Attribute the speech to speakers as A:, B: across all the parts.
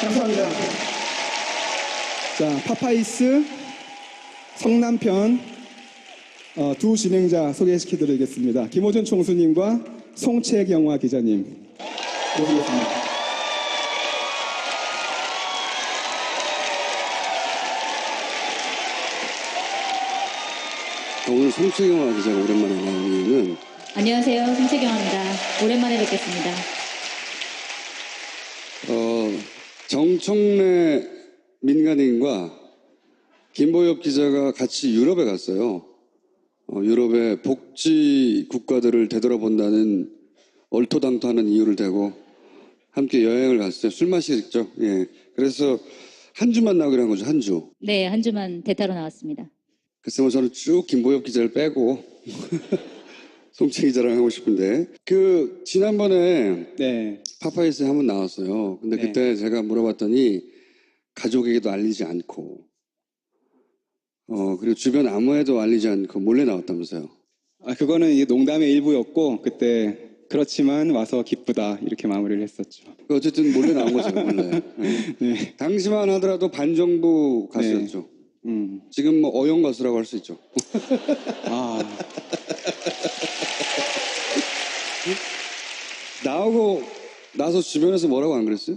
A: 감사합니다. 자, 파파이스 성남편 두 진행자 소개시켜드리겠습니다. 김호준 총수님과 송채경화 기자님 모시겠습니다.
B: 오늘 송채경화 기자가 오랜만에 나온 이유는
C: 안녕하세요. 송채경화입니다. 오랜만에 뵙겠습니다.
B: 정청래 민간인과 김보엽 기자가 같이 유럽에 갔어요. 유럽의 복지 국가들을 되돌아본다는 얼토당토하는 이유를 대고 함께 여행을 갔어요. 술 마시겠죠. 예. 그래서 한 주만 나오기로 한 거죠. 한 주.
C: 네, 한 주만 대타로 나왔습니다.
B: 글쎄 뭐 저는 쭉 김보엽 기자를 빼고 송채 기자랑 하고 싶은데 지난번에
A: 네.
B: 파파이스에 한번 나왔어요. 근데
A: 네.
B: 그때 제가 물어봤더니 가족에게도 알리지 않고 그리고 주변 아무에도 알리지 않고 몰래 나왔다면서요.
A: 그거는 이게 농담의 일부였고 그때 그렇지만 와서 기쁘다 이렇게 마무리를 했었죠.
B: 어쨌든 몰래 나온 거죠. 몰래. 네.
A: 네.
B: 당시만 하더라도 반정부 가수였죠. 지금 뭐 어용 가수라고 할 수 있죠. 나오고 나서 주변에서 뭐라고 안 그랬어요?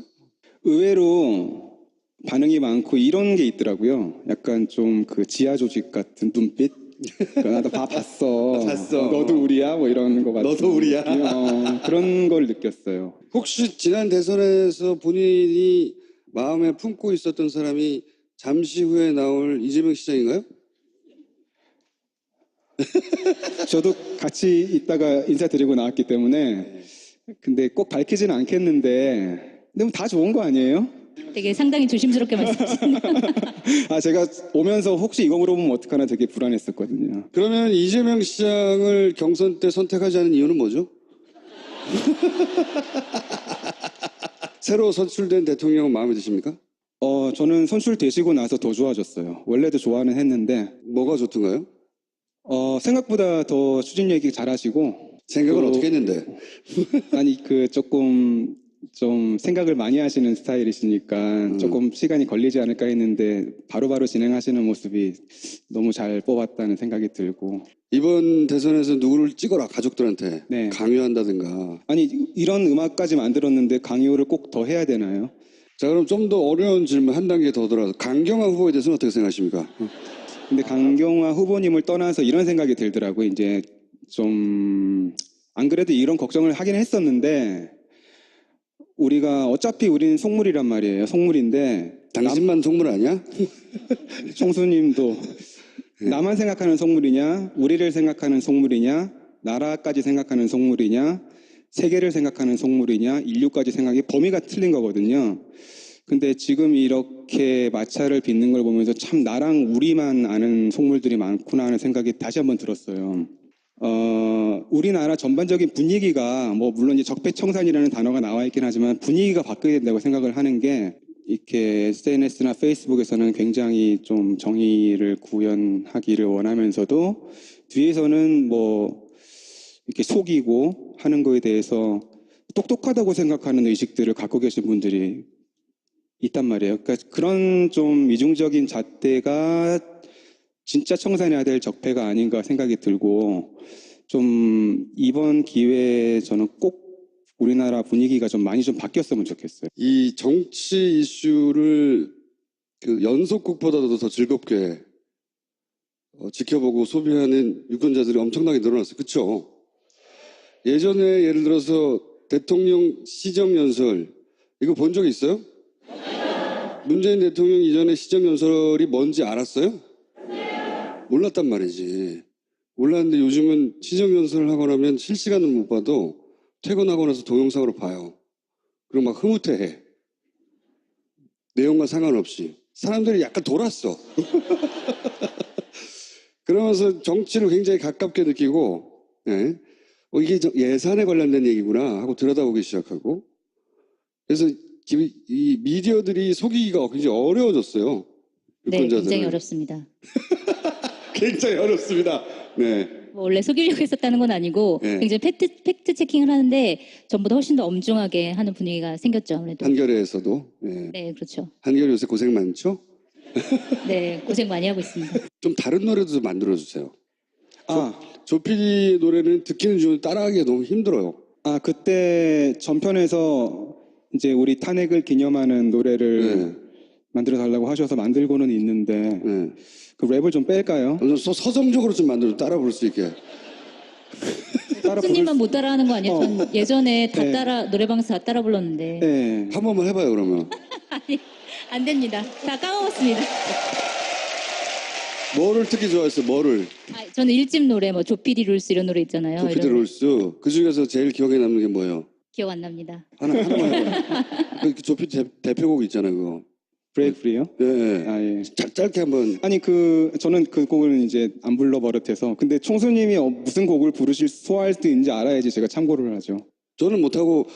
A: 의외로 반응이 많고 이런 게 있더라고요. 약간 좀 그 지하 조직 같은 눈빛. 나도 봤어.
B: 봤어.
A: 너도 우리야? 뭐 이런 거 같은.
B: 너도 우리야?
A: 그런 걸 느꼈어요.
B: 혹시 지난 대선에서 본인이 마음에 품고 있었던 사람이 잠시 후에 나올 이재명 시장인가요?
A: 저도 같이 있다가 인사드리고 나왔기 때문에 근데 꼭 밝히지는 않겠는데 근데 뭐 다 좋은 거 아니에요?
C: 되게 상당히 조심스럽게 말씀하시네요.
A: 제가 오면서 혹시 이거 물어보면 어떡하나 되게 불안했었거든요.
B: 그러면 이재명 시장을 경선 때 선택하지 않은 이유는 뭐죠? 새로 선출된 대통령은 마음에 드십니까?
A: 저는 선출되시고 나서 더 좋아졌어요. 원래도 좋아는 했는데
B: 뭐가 좋던가요?
A: 생각보다 더 추진력이 잘하시고
B: 생각을 어떻게 했는데?
A: 아니 조금 좀 생각을 많이 하시는 스타일이시니까 조금 시간이 걸리지 않을까 했는데 바로바로 진행하시는 모습이 너무 잘 뽑았다는 생각이 들고
B: 이번 대선에서 누구를 찍어라 가족들한테
A: 네.
B: 강요한다든가.
A: 아니 이런 음악까지 만들었는데 강요를 꼭 더 해야 되나요?
B: 자 그럼 좀 더 어려운 질문 한 단계 더 들어서 강경화 후보에 대해서는 어떻게 생각하십니까?
A: 근데 강경화 후보님을 떠나서 이런 생각이 들더라고요. 이제 좀 안 그래도 이런 걱정을 하긴 했었는데 우리가 어차피 우리는 속물이란 말이에요. 속물인데
B: 당신만 속물 아니야?
A: 총수님도 나만 생각하는 속물이냐, 우리를 생각하는 속물이냐, 나라까지 생각하는 속물이냐, 세계를 생각하는 속물이냐, 인류까지 생각이 범위가 틀린 거거든요. 근데 지금 이렇게 마찰을 빚는 걸 보면서 참 나랑 우리만 아는 속물들이 많구나 하는 생각이 다시 한번 들었어요. 우리나라 전반적인 분위기가 뭐 물론 이제 적폐청산이라는 단어가 나와 있긴 하지만 분위기가 바뀌어야 된다고 생각을 하는 게 이렇게 SNS나 페이스북에서는 굉장히 좀 정의를 구현하기를 원하면서도 뒤에서는 뭐 이렇게 속이고 하는 거에 대해서 똑똑하다고 생각하는 의식들을 갖고 계신 분들이 있단 말이에요. 그러니까 그런 좀 이중적인 잣대가 진짜 청산해야 될 적폐가 아닌가 생각이 들고 좀 이번 기회에 저는 꼭 우리나라 분위기가 좀 많이 좀 바뀌었으면 좋겠어요.
B: 이 정치 이슈를 연속극보다도 더 즐겁게 지켜보고 소비하는 유권자들이 엄청나게 늘어났어요. 그렇죠? 예전에 예를 들어서 대통령 시정연설 이거 본 적 있어요? 문재인 대통령 이전에 시정연설이 뭔지 알았어요? 몰랐단 말이지. 몰랐는데 요즘은 시정연설을 하고 나면 실시간은 못 봐도 퇴근하고 나서 동영상으로 봐요. 그리고 막 흐뭇해해. 내용과 상관없이. 사람들이 약간 돌았어. 그러면서 정치를 굉장히 가깝게 느끼고 이게 예산에 관련된 얘기구나 하고 들여다보기 시작하고 그래서 이 미디어들이 속이기가 굉장히 어려워졌어요.
C: 네,
B: 유권자들을.
C: 굉장히 어렵습니다.
B: 굉장히 어렵습니다. 네.
C: 뭐 원래 속이려고 했었다는 건 아니고
B: 네.
C: 굉장히 팩트 체킹을 하는데 전보다 훨씬 더 엄중하게 하는 분위기가 생겼죠, 아무래도.
B: 한겨레에서도. 예.
C: 네, 그렇죠.
B: 한겨레 요새 고생 많죠?
C: 네, 고생 많이 하고 있습니다.
B: 좀 다른 노래도 좀 만들어주세요.
A: 아,
B: 조피디 노래는 듣기는 좋은데 따라하기가 너무 힘들어요.
A: 그때 전편에서 이제 우리 탄핵을 기념하는 노래를
B: 네.
A: 만들어 달라고 하셔서 만들고는 있는데
B: 네.
A: 그 랩을 좀 뺄까요?
B: 좀 서정적으로 좀 만들어 따라 부를 수 있게.
A: 따라 부를
C: 교수님만 못 따라하는 거 아니에요? 전 예전에 다
A: 네.
C: 따라 노래방에서 다 따라 불렀는데
A: 네.
B: 한 번만 해봐요 그러면.
C: 아니, 안 됩니다. 다 까먹었습니다.
B: 뭐를 특히 좋아했어요? 뭐를?
C: 저는 일집 노래 뭐 조피디 룰스 이런 노래 있잖아요.
B: 조피디
C: 이런 노래
B: 롤스. 그 중에서 제일 기억에 남는 게 뭐예요?
C: 기억 안 납니다.
B: 하나만 해봐요. 그 조피디 대표곡 있잖아요 그거.
A: 브레이크 프리요?
B: 예. 예.
A: 예.
B: 짧게 한번.
A: 아니 저는 그 곡을 이제 안 불러 버릇해서 근데 총수님이 무슨 곡을 부르실 소화할 수 있는지 알아야지 제가 참고를 하죠.
B: 저는 못하고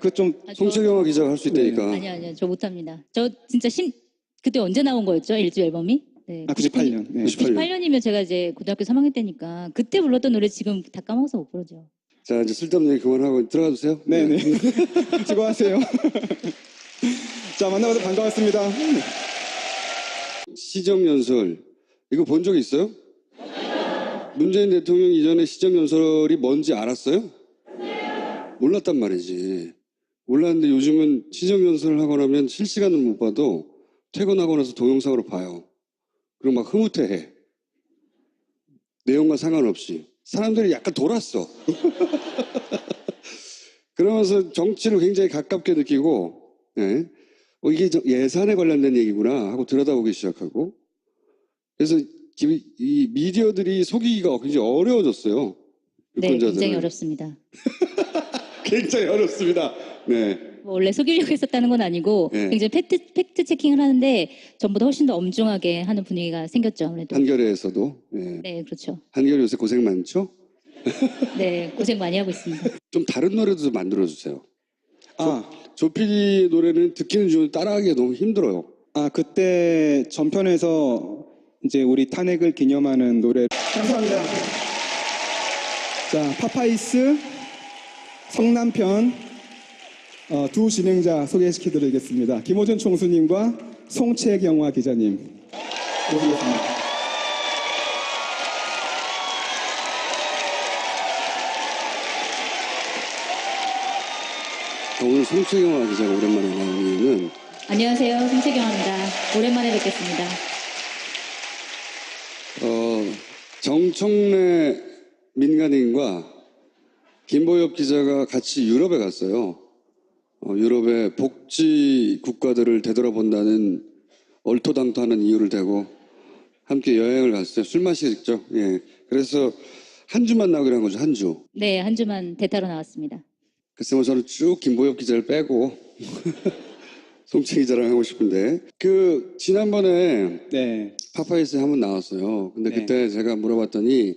A: 그좀
B: 송채경화 기자가 할 수 있다니까.
C: 아니요, 저 못합니다. 저 진짜 그때 언제 나온 거였죠? 일집 앨범이? 네,
A: 98년. 네.
C: 98년이면 제가 이제 고등학교 3학년 때니까 그때 불렀던 노래 지금 다 까먹어서 못 부르죠.
B: 자 이제 쓸데없는 얘기 그만하고 들어가 주세요.
A: 네네. 수고하세요. 자, 만나봐서 반가웠습니다.
B: 시정연설 이거 본 적 있어요? 문재인 대통령 이전에 시정연설이 뭔지 알았어요? 몰랐단 말이지. 몰랐는데 요즘은 시정연설을 하고 나면 실시간은 못 봐도 퇴근하고 나서 동영상으로 봐요. 그리고 막 흐뭇해해. 내용과 상관없이. 사람들이 약간 돌았어. 그러면서 정치를 굉장히 가깝게 느끼고 예. 이게 예산에 관련된 얘기구나 하고 들여다보기 시작하고 그래서 이 미디어들이 속이기가 굉장히 어려워졌어요.
C: 네,
B: 유권자들을.
C: 굉장히 어렵습니다.
B: 굉장히 어렵습니다. 네.
C: 뭐 원래 속이려고 했었다는 건 아니고
B: 네.
C: 굉장히 팩트 체킹을 하는데 전보다 훨씬 더 엄중하게 하는 분위기가 생겼죠, 아무래도.
B: 한겨레에서도. 예.
C: 네, 그렇죠.
B: 한겨레 요새 고생 많죠?
C: 네, 고생 많이 하고 있습니다.
B: 좀 다른 노래도 좀 만들어주세요. 조피디 노래는 듣기는 좋은데 따라하기가 너무 힘들어요.
A: 그때 전편에서 이제 우리 탄핵을 기념하는 노래. 감사합니다. 자, 파파이스 성남편 두 진행자 소개시켜드리겠습니다. 김호준 총수님과 송채경화 기자님 모시겠습니다.
B: 오늘 송채경화 기자가 오랜만에 나온 이유는
C: 안녕하세요, 송채경화입니다. 오랜만에 뵙겠습니다.
B: 정청래 민간인과 김보엽 기자가 같이 유럽에 갔어요. 유럽의 복지 국가들을 되돌아본다는 얼토당토하는 이유를 대고 함께 여행을 갔어요. 술 마시겠죠. 예. 그래서 한 주만 나오기로 한 거죠. 한 주.
C: 네, 한 주만 대타로 나왔습니다.
B: 글쎄 뭐 저는 쭉 김보엽 기자를 빼고 송채 기자랑 하고 싶은데 지난번에
A: 네.
B: 파파이스에 한번 나왔어요. 근데
A: 네.
B: 그때 제가 물어봤더니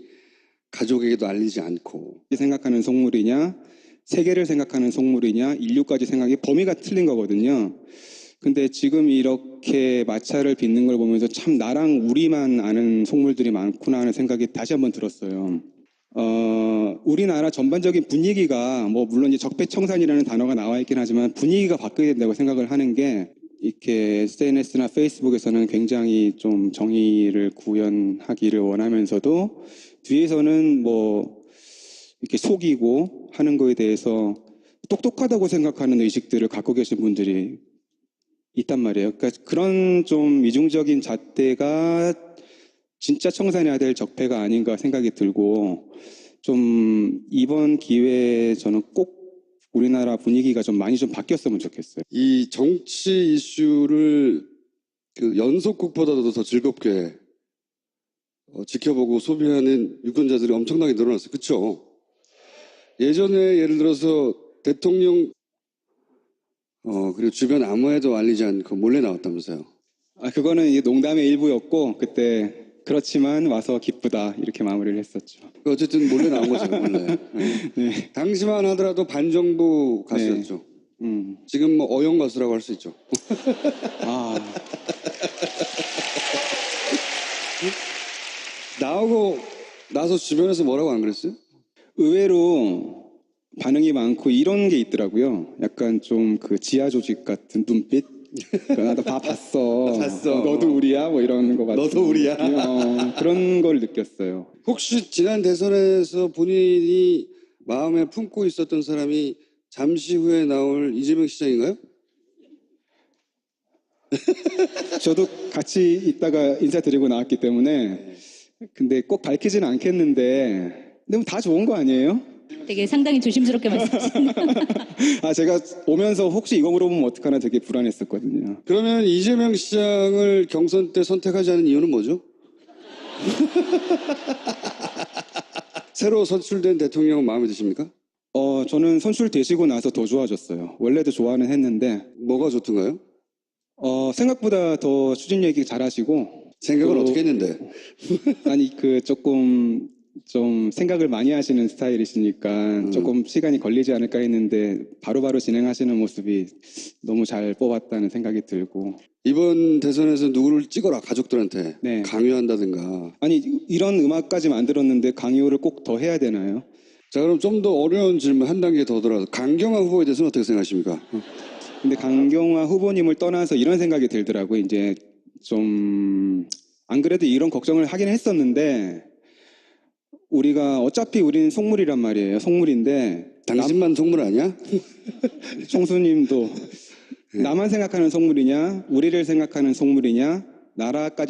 B: 가족에게도 알리지 않고
A: 생각하는 속물이냐, 세계를 생각하는 속물이냐, 인류까지 생각이 범위가 틀린 거거든요. 근데 지금 이렇게 마찰을 빚는 걸 보면서 참 나랑 우리만 아는 속물들이 많구나 하는 생각이 다시 한번 들었어요. 우리나라 전반적인 분위기가 물론 이제 적폐청산이라는 단어가 나와 있긴 하지만 분위기가 바뀌어야 된다고 생각을 하는 게 이렇게 SNS나 페이스북에서는 굉장히 좀 정의를 구현하기를 원하면서도 뒤에서는 이렇게 속이고 하는 거에 대해서 똑똑하다고 생각하는 의식들을 갖고 계신 분들이 있단 말이에요. 그러니까 그런 좀 이중적인 잣대가 진짜 청산해야 될 적폐가 아닌가 생각이 들고 좀 이번 기회에 저는 꼭 우리나라 분위기가 좀 많이 좀 바뀌었으면 좋겠어요.
B: 이 정치 이슈를 연속극보다도 더 즐겁게 지켜보고 소비하는 유권자들이 엄청나게 늘어났어요. 그렇죠? 예전에 예를 들어서 대통령 그리고 주변 아무에도 알리지 않고 몰래 나왔다면서요.
A: 그거는 이제 농담의 일부였고 그때 그렇지만 와서 기쁘다 이렇게 마무리를 했었죠.
B: 어쨌든 몰래 나온 거죠. 몰래. 네.
A: 네.
B: 당시만 하더라도 반정부 가수였죠. 지금 어용 가수라고 할 수 있죠. 나오고 나서 주변에서 뭐라고 안 그랬어요?
A: 의외로 반응이 많고 이런 게 있더라고요. 약간 좀 그 지하 조직 같은 눈빛. 나도 다 봤어.
B: 봤어.
A: 너도 우리야? 뭐 이런 거 같은.
B: 너도 우리야?
A: 그런 걸 느꼈어요.
B: 혹시 지난 대선에서 본인이 마음에 품고 있었던 사람이 잠시 후에 나올 이재명 시장인가요?
A: 저도 같이 있다가 인사드리고 나왔기 때문에 근데 꼭 밝히지는 않겠는데 근데 뭐 다 좋은 거 아니에요?
C: 되게 상당히 조심스럽게 말씀하시네요.
A: 아 제가 오면서 혹시 이거 물어보면 어떡하나 되게 불안했었거든요.
B: 그러면 이재명 시장을 경선 때 선택하지 않은 이유는 뭐죠? 새로 선출된 대통령은 마음에 드십니까?
A: 저는 선출되시고 나서 더 좋아졌어요. 원래도 좋아는 했는데
B: 뭐가 좋던가요?
A: 생각보다 더 추진 얘기 잘하시고
B: 생각을
A: 또-
B: 어떻게 했는데?
A: 아니 그 조금 좀 생각을 많이 하시는 스타일이시니까 조금 시간이 걸리지 않을까 했는데 바로바로 진행하시는 모습이 너무 잘 뽑았다는 생각이 들고
B: 이번 대선에서 누구를 찍어라 가족들한테
A: 네.
B: 강요한다든가.
A: 아니 이런 음악까지 만들었는데 강요를 꼭 더 해야 되나요?
B: 자 그럼 좀 더 어려운 질문 한 단계 더 들어서 강경화 후보에 대해서는 어떻게 생각하십니까?
A: 근데 강경화 후보님을 떠나서 이런 생각이 들더라고요. 이제 좀 안 그래도 이런 걱정을 하긴 했었는데 우리가 어차피 우리는 속물이란 말이에요. 속물인데
B: 당신만 속물 아니야?
A: 총수님도 나만 생각하는 속물이냐, 우리를 생각하는 속물이냐, 나라까지